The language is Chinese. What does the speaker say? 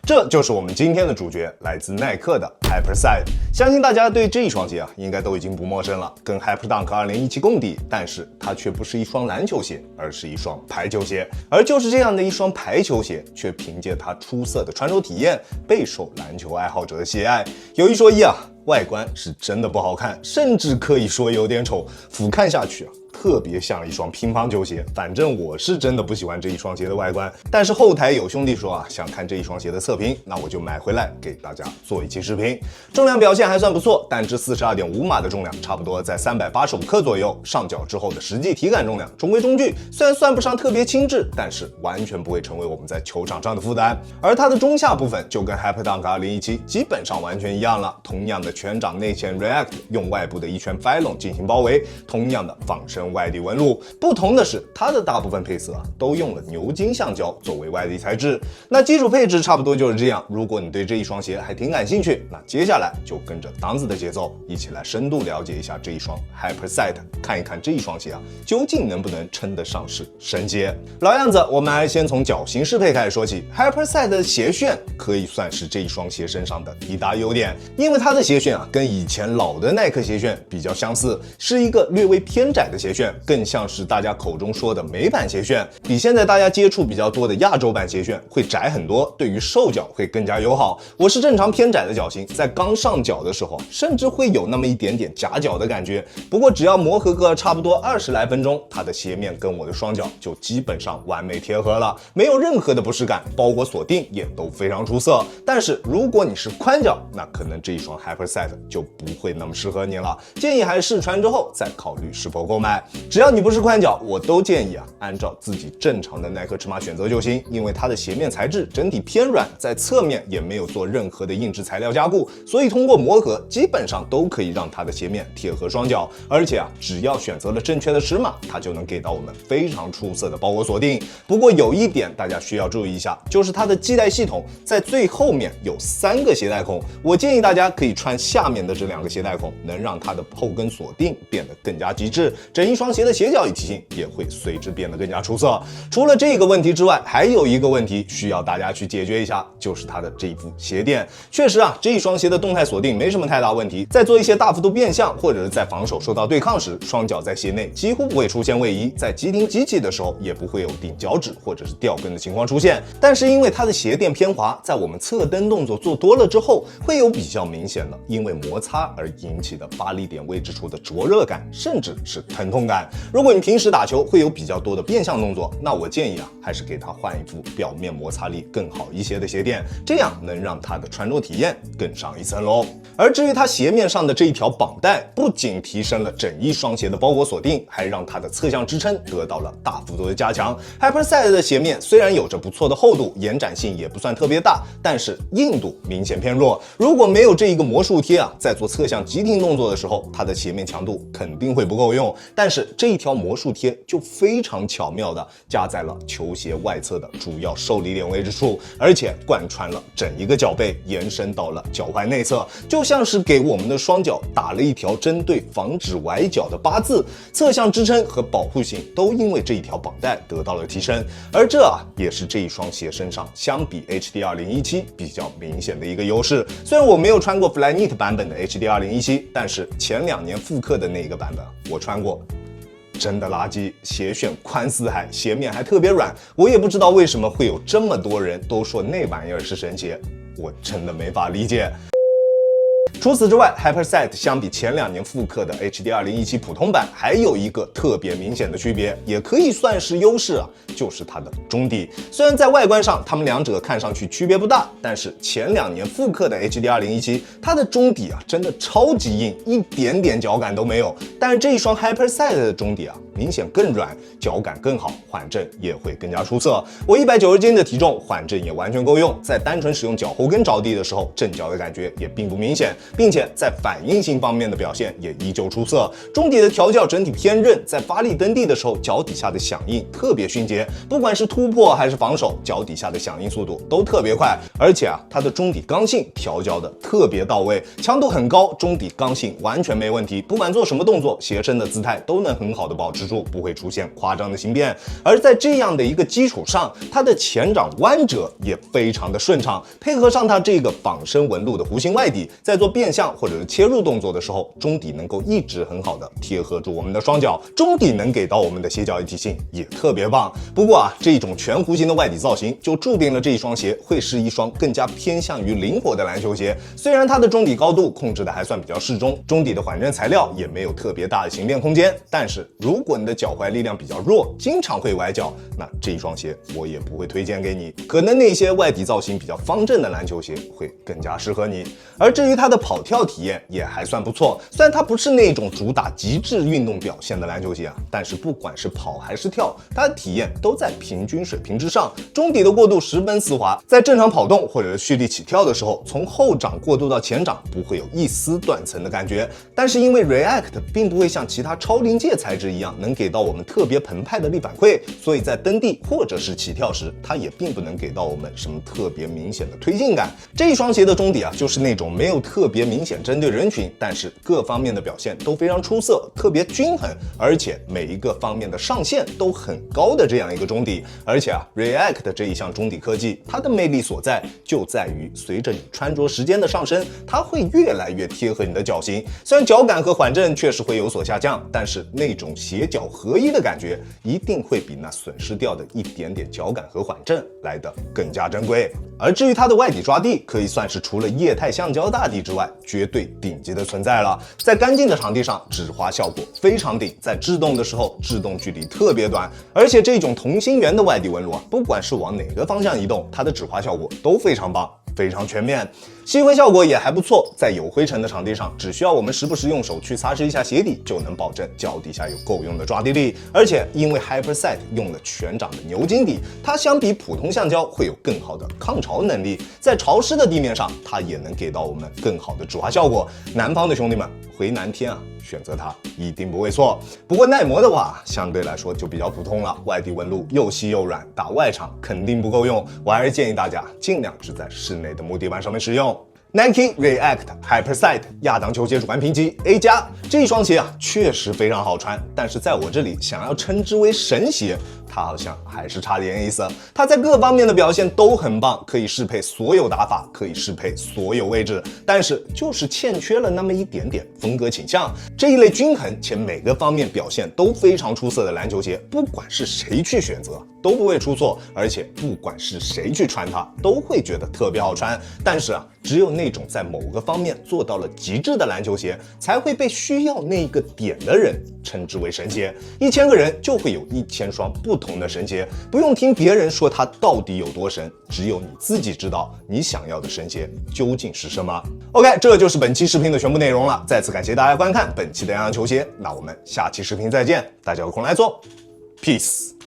這就是我們今天的主角，来自耐克的 Hyperside。相信大家对这一双鞋应该都已经不陌生了，跟 Hyperdunk 2017共敌，但是它却不是一双篮球鞋，而是一双排球鞋。而就是这样的一双排球鞋，却凭借它出色的穿着体验，备受篮球爱好者的喜爱。有一说一外觀是真的不好看，甚至可以說有點醜，俯瞰下去特別像一雙乒乓球鞋。反正我是真的不喜歡這一雙鞋的外觀，但是後台有兄弟說想看這一雙鞋的測評，那我就買回來給大家做一期視頻。重量表現還算不錯，單只42.5碼的重量，差不多在385克左右。上腳之後的實際體感重量中規中矩，雖然算不上特別輕質，但是完全不會成為我們在球場上的負擔。而它的中下部分就跟 Hyperdunk 2017基本上完全一樣了，同樣的全掌內嵌 React， 用外部的一圈 Phylon 進行包圍，同樣的仿生外底紋路。不同的是，它的大部分配色都用了牛津橡胶作為外底材質。那基礎配置差不多就是這樣。如果你對這一雙鞋還挺感興趣，那接下來就跟着當子的節奏，一起來深度了解一下這一雙 Hyperside， 看一看這一雙鞋究竟能不能稱得上是神鞋。老樣子，我們還先從腳型適配開始說起。Hyperside 的鞋楦可以算是這一雙鞋身上的一大優點，因為它的鞋楦跟以前老的耐克鞋楦比較相似，是一個略微偏窄的鞋楦，更像是大家口中說的美版鞋楦，比現在大家接觸比較多的亞洲版鞋楦会窄很多，對於瘦腳會更加友好。我是正常偏窄的腳型，在剛上腳的時候，甚至會有那麼一點點夾腳的感覺。不過只要磨合個差不多20來分鐘，它的鞋面跟我的雙腳就基本上完美貼合了，沒有任何的不適感，包裹鎖定也都非常出色。但是如果你是寬腳，那可能這一雙 Hyperside 就不會那麼適合你了，建議還是試穿之後再考慮是否購買。只要你不是寬腳，我都建議按照自己正常的耐克尺碼選擇就行，因為它的鞋面材質整體偏軟，在側面也沒有做任何的硬質材料加固，所以通過磨合基本上都可以讓它的鞋面貼合雙腳。而且只要選擇了正確的尺碼，它就能給到我們非常出色的包裹鎖定。不過有一點大家需要注意一下，就是它的繫帶系統在最後面有3個鞋帶孔，我建議大家可以穿下面的這2個鞋帶孔，能讓它的後跟鎖定變得更加極致，整一雙鞋的鞋腳一體性也會隨之變得更加出色。除了這個問題之外，還有一個問題需要大家去解決一下，就是它的這一副鞋墊。確實這一雙鞋的動態鎖定沒什麼太大問題，在做一些大幅度變向或者是在防守受到對抗時，雙腳在鞋內幾乎不會出現位移，在急停急起的時候也不會有頂腳趾或者是掉跟的情況出現。但是因為它的鞋墊偏滑，在我們側蹬動作做多了之後，會有比較明顯的因為摩擦而引起的發力點位置處的灼熱感，甚至是疼痛感。如果你平時打球會有比較多的變向動作，那我建議還是給它換一副表面摩擦力更好一些的鞋墊，這樣能讓它的穿着體驗更上一層樓。而至於它鞋面上的這一條綁帶，不僅提升了整一雙鞋的包裹鎖定，還讓它的側向支撐得到了大幅度的加強。Hyperside 的鞋面雖然有着不錯的厚度，延展性也不算特別大，但是硬度明顯偏弱。如果沒有這一個魔術貼在做側向急停動作的時候，它的鞋面強度肯定會不夠用。但是這一條魔術貼就非常巧妙的加在了球鞋外側的主要受力點位置處，而且貫穿了整一個腳背，延伸到了腳踝內側，就像是給我們的雙腳打了一條針對防止崴腳的八字。側向支撐和保護性都因為這一條綁帶得到了提升，而這也是這一雙鞋身上相比 HD 2017比較明顯的一個優勢。雖然我沒有穿過 Flyknit 版本的 HD 2017，但是前2年復刻的那個版本我穿過，真的垃圾，鞋楦寬似海，鞋面還特別軟，我也不知道為什麼會有這麼多人都說那玩意兒是神鞋，我真的沒法理解。除此之外 ，Hyperside 相比前2年復刻的 HD 2017普通版，還有一個特別明顯的區別，也可以算是優勢就是它的中底。雖然在外觀上它們兩者看上去區別不大，但是前2年復刻的 HD 2017，它的中底真的超級硬，一點點腳感都沒有。但是這一雙 Hyperside 的中底明顯更軟，腳感更好，緩震也會更加出色。我190斤的體重，緩震也完全夠用，在單純使用腳後跟着地的時候，震腳的感覺也並不明顯。並且在反應性方面的表現也依舊出色。中底的调教整體偏韌，在发力蹬地的时候，腳底下的響應特別迅捷，不管是突破還是防守，腳底下的響應速度都特別快。而且它的中底剛性調教的特別到位，強度很高，中底剛性完全沒問題，不管做什麼動作，斜身的姿態都能很好的保持住，不會出現誇張的形變。而在這樣的一個基礎上，它的前掌彎折也非常的順暢，配合上它這個仿生紋路的弧形外底，在做變向或者是切入動作的時候，中底能夠一直很好的貼合住我們的雙腳，中底能給到我們的鞋腳一體性也特別棒。不過這種全弧形的外底造型就注定了這一雙鞋會是一雙更加偏向於靈活的籃球鞋。雖然它的中底高度控制的還算比較適中，中底的緩震材料也沒有特別大的形變空間，但是如果你的腳踝力量比較弱，經常會崴腳，那這一雙鞋我也不會推薦給你，可能那些外底造型比較方正的籃球鞋會更加適合你。而至於它的跑跳體驗也還算不錯，雖然它不是那種主打極致運動表現的籃球鞋但是不管是跑還是跳，它的體驗都在平均水平之上。中底的過渡十分絲滑，在正常跑動或者是蓄力起跳的時候，從後掌過渡到前掌不會有一絲斷層的感覺。但是因為 React 並不會像其他超臨界材質一樣能給到我們特別澎湃的力反饋，所以在蹬地或者是起跳時，它也並不能給到我們什麼特別明顯的推进感。這一雙鞋的中底就是那種沒有特別明顯針對人群，但是各方面的表現都非常出色，特別均衡，而且每一個方面的上限都很高的這樣一個中底。而且React 的這一項中底科技，它的魅力所在就在於隨着你穿着時間的上升，它會越來越貼合你的腳型。雖然腳感和緩震確實會有所下降，但是那種鞋腳合一的感覺一定會比那損失掉的一點點腳感和緩震來得更加珍貴。而至於它的外底抓地，可以算是除了液態橡膠大地之外絕對頂級的存在了。在乾淨的場地上，止滑效果非常頂，在制動的時候制動距離特別短，而且這種同心圓的外底紋路不管是往哪個方向移動，它的止滑效果都非常棒，非常全面，吸灰效果也還不錯。在有灰塵的场地上，只需要我們時不时用手去擦拭一下鞋底，就能保證脚底下有夠用的抓地力。而且因为 HyperSide 用了全掌的牛筋底，它相比普通橡胶会有更好的抗潮能力，在潮濕的地面上，它也能给到我们更好的止滑效果。南方的兄弟們，回南天選擇它一定不會錯。不過耐磨的話，相對來說就比較普通了，外底紋路又細又軟，打外場肯定不夠用。我還是建議大家盡量只在室內的木地板上面使用。Nike React HyperSide 亞當球鞋主觀評級 A+，這一雙鞋確實非常好穿，但是在我這裡想要稱之為神鞋，它好像還是差點意思。它在各方面的表現都很棒，可以適配所有打法，可以適配所有位置，但是就是欠缺了那麼一點點風格傾向。這一類均衡且每個方面表現都非常出色的籃球鞋，不管是誰去選擇都不會出錯，而且不管是誰去穿它都會覺得特別好穿。但是只有那種在某個方面做到了極致的籃球鞋，才會被需要那個點的人稱之為神鞋。1000個人就會有1000雙不同的神鞋，不用聽別人說它到底有多神，只有你自己知道你想要的神鞋究竟是什麼。OK， 這就是本期視頻的全部內容了。再次感謝大家觀看本期的洋洋球鞋，那我們下期視頻再見，大家有空來做 ，Peace。